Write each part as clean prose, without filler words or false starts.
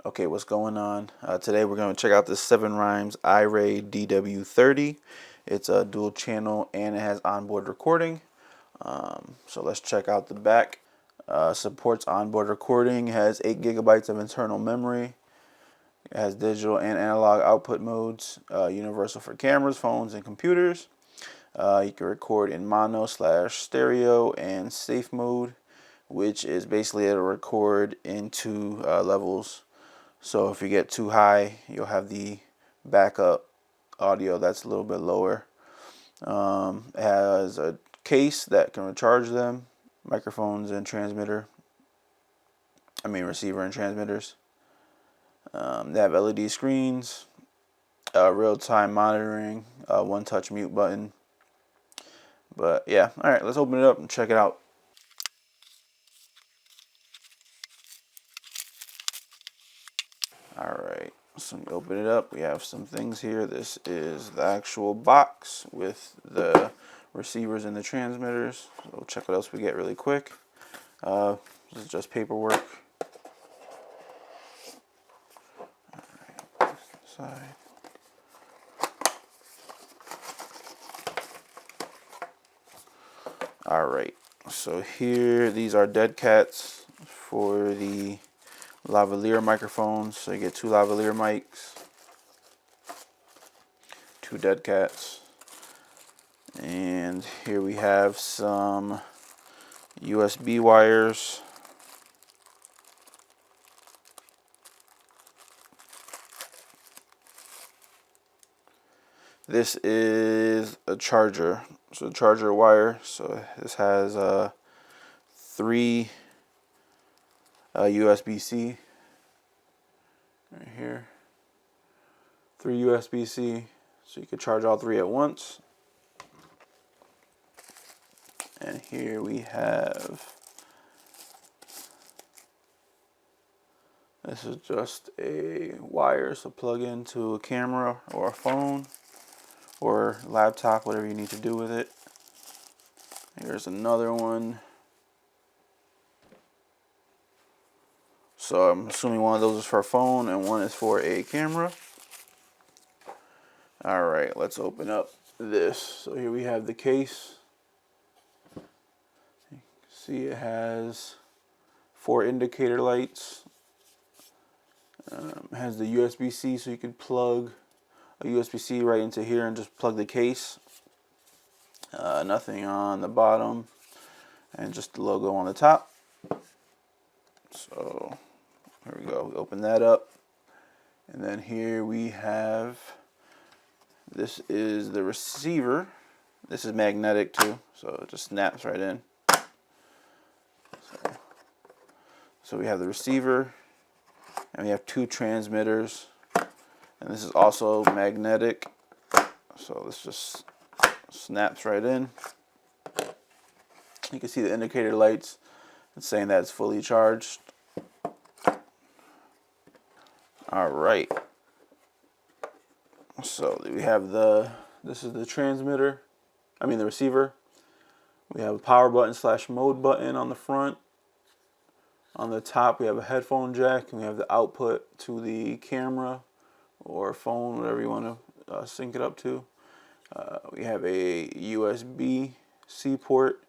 Okay, what's going on? Today we're going to check out this 7 Rhymes iRAY DW30. It's a dual channel and it has onboard recording. So let's check out the back. Supports onboard recording, has 8 gigabytes of internal memory. It has digital and analog output modes, universal for cameras, phones, and computers. You can record in mono/stereo and safe mode, which is basically it'll record in 2 levels. So if you get too high, you'll have the backup audio that's a little bit lower. It has a case that can recharge them, microphones and receiver and transmitters. They have LED screens, real-time monitoring, one-touch mute button. But yeah, all right, let's open it up and check it out. All right, so we open it up. We have some things here. This is the actual box with the receivers and the transmitters. So we'll check what else we get really quick. This is just paperwork. All right, side. All right, so here, these are dead cats for the lavalier microphones. So you get 2 lavalier mics, 2 dead cats, and here we have some USB wires. This is a charger, so charger wire. So this has 3 USB-C right here, 3 USB-C, so you can charge all 3 at once. And here we have, this is just a wire, so plug into a camera or a phone or laptop, whatever you need to do with it. Here's another one. So I'm assuming one of those is for a phone and one is for a camera. All right, let's open up this. So here we have the case. You can see it has 4 indicator lights. It has the USB-C, so you can plug a USB-C right into here and just plug the case. Nothing on the bottom, and just the logo on the top. So here we go. We open that up, and then here we have, this is the receiver. This is magnetic too, so it just snaps right in. So we have the receiver, and we have 2 transmitters, and this is also magnetic, so this just snaps right in. You can see the indicator lights. It's saying that it's fully charged. All right. So we have this is the transmitter. The receiver. We have a power button / mode button on the front. On the top, we have a headphone jack, and we have the output to the camera or phone, whatever you want to sync it up to. We have a USB-C port.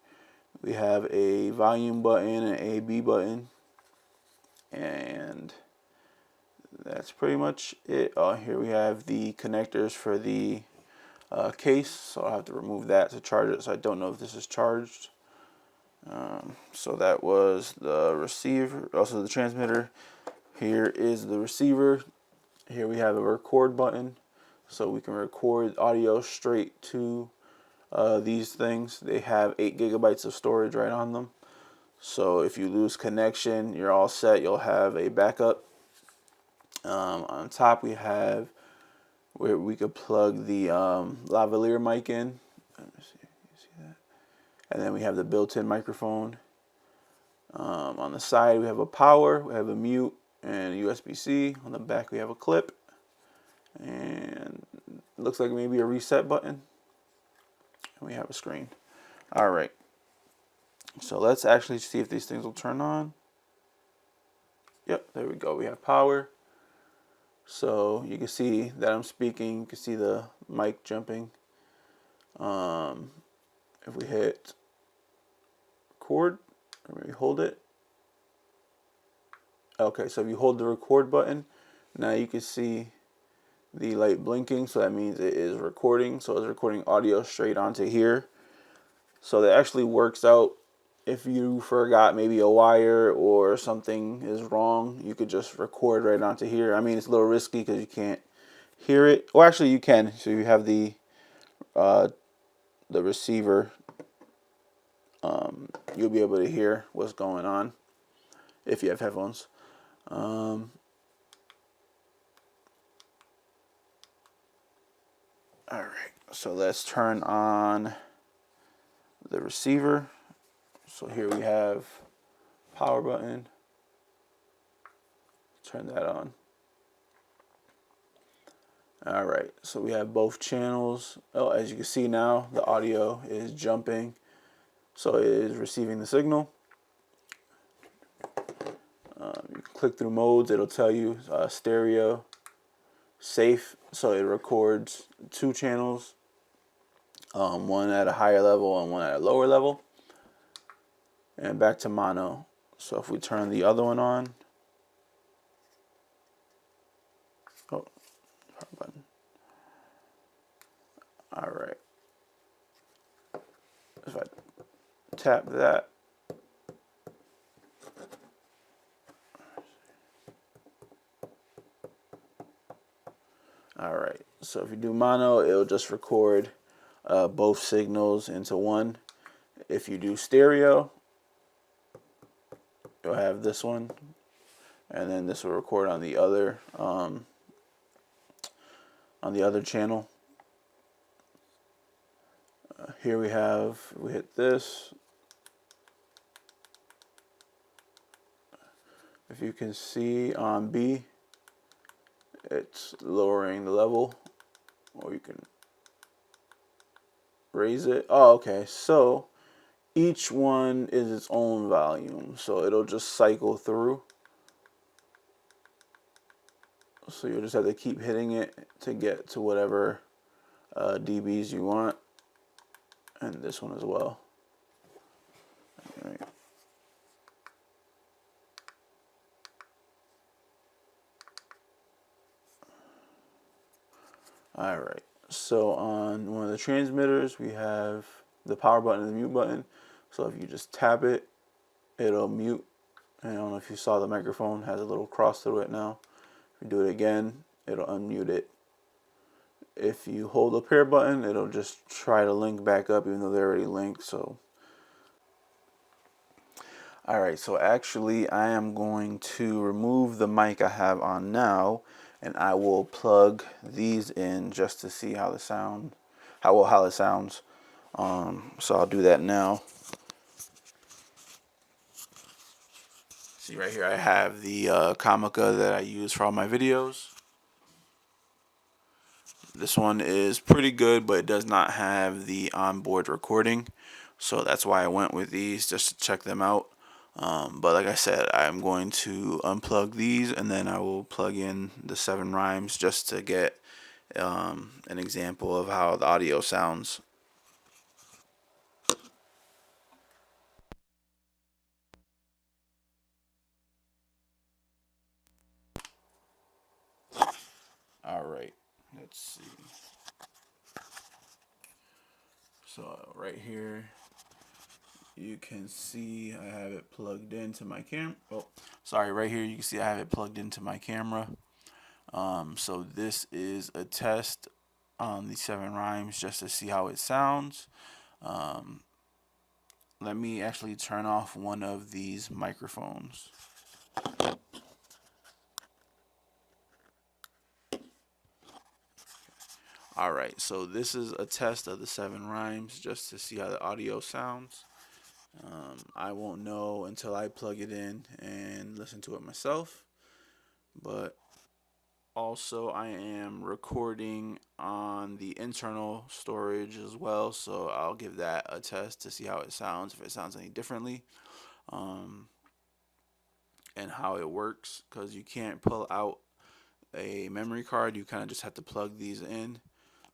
We have a volume button and a B button. And that's pretty much it. Here we have the connectors for the case. So I'll have to remove that to charge it. So I don't know if this is charged. So that was the receiver, also the transmitter. Here is the receiver. Here we have a record button, so we can record audio straight to these things. They have 8 gigabytes of storage right on them. So if you lose connection, you're all set. You'll have a backup. On top we have where we could plug the lavalier mic in. Let me see. You see that? And then we have the built-in microphone. On the side we have a power, we have a mute, and USB-C. On the back we have a clip, and it looks like maybe a reset button. And we have a screen. All right. So let's actually see if these things will turn on. Yep, there we go. We have power. So you can see that I'm speaking. You can see the mic jumping. If we hit record, or maybe hold it. Okay, so if you hold the record button, now you can see the light blinking, so that means it is recording. So it's recording audio straight onto here. So that actually works out. If you forgot maybe a wire or something is wrong, you could just record right onto here. I mean, it's a little risky because you can't hear it. Well, actually you can. So you have the receiver. You'll be able to hear what's going on if you have headphones. All right, so let's turn on the receiver. So here we have power button. Turn that on. All right, so we have both channels. Oh, as you can see now, the audio is jumping. So it is receiving the signal. You can click through modes. It'll tell you stereo, safe. So it records 2 channels, one at a higher level and one at a lower level. And back to mono. So if we turn the other one on, oh, power button. All right. If I tap that, all right. So if you do mono, it'll just record both signals into one. If you do stereo, you'll have this one, and then this will record on the other channel. Here we hit this. If you can see on B, it's lowering the level, or you can raise it. Oh, okay. So each one is its own volume, so it'll just cycle through. So you'll just have to keep hitting it to get to whatever dBs you want, and this one as well. All right. All right. So on one of the transmitters, we have the power button and the mute button. So if you just tap it, it'll mute. And I don't know if you saw the microphone has a little cross through it now. If you do it again, it'll unmute it. If you hold the pair button, it'll just try to link back up even though they're already linked. So, all right, so actually I am going to remove the mic I have on now, and I will plug these in just to see how it sounds. So I'll do that now. See right here, I have the Comica that I use for all my videos. This one is pretty good, but it does not have the onboard recording, so that's why I went with these, just to check them out. But like I said, I'm going to unplug these, and then I will plug in the 7 rhymes just to get an example of how the audio sounds. All right, let's see. So right here, you can see I have it plugged into my camera. Oh, sorry, right here you can see I have it plugged into my camera. So this is a test on the 7 rhymes just to see how it sounds. Let me actually turn off one of these microphones. Alright, so this is a test of the 7 rhymes just to see how the audio sounds. I won't know until I plug it in and listen to it myself. But also I am recording on the internal storage as well, so I'll give that a test to see how it sounds, if it sounds any differently, and how it works, because you can't pull out a memory card, you kind of just have to plug these in.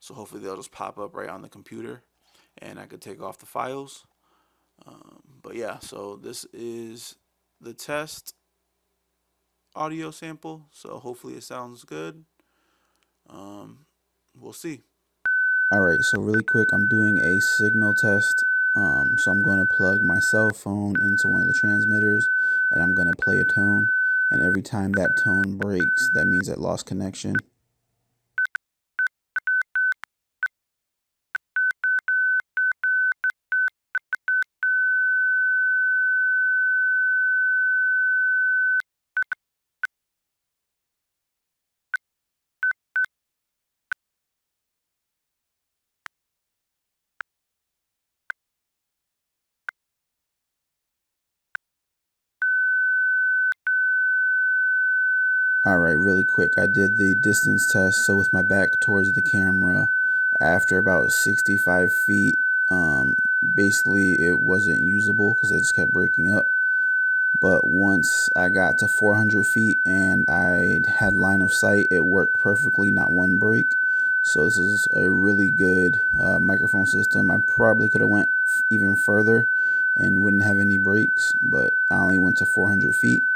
So hopefully they'll just pop up right on the computer and I could take off the files. But yeah, so this is the test audio sample. So hopefully it sounds good. We'll see. All right, so really quick, I'm doing a signal test. So I'm going to plug my cell phone into one of the transmitters and I'm going to play a tone. And every time that tone breaks, that means it lost connection. All right, really quick, I did the distance test. So with my back towards the camera, after about 65 feet, basically it wasn't usable because it just kept breaking up. But once I got to 400 feet and I had line of sight, it worked perfectly, not one break. So this is a really good microphone system. I probably could have went even further and wouldn't have any breaks, but I only went to 400 feet.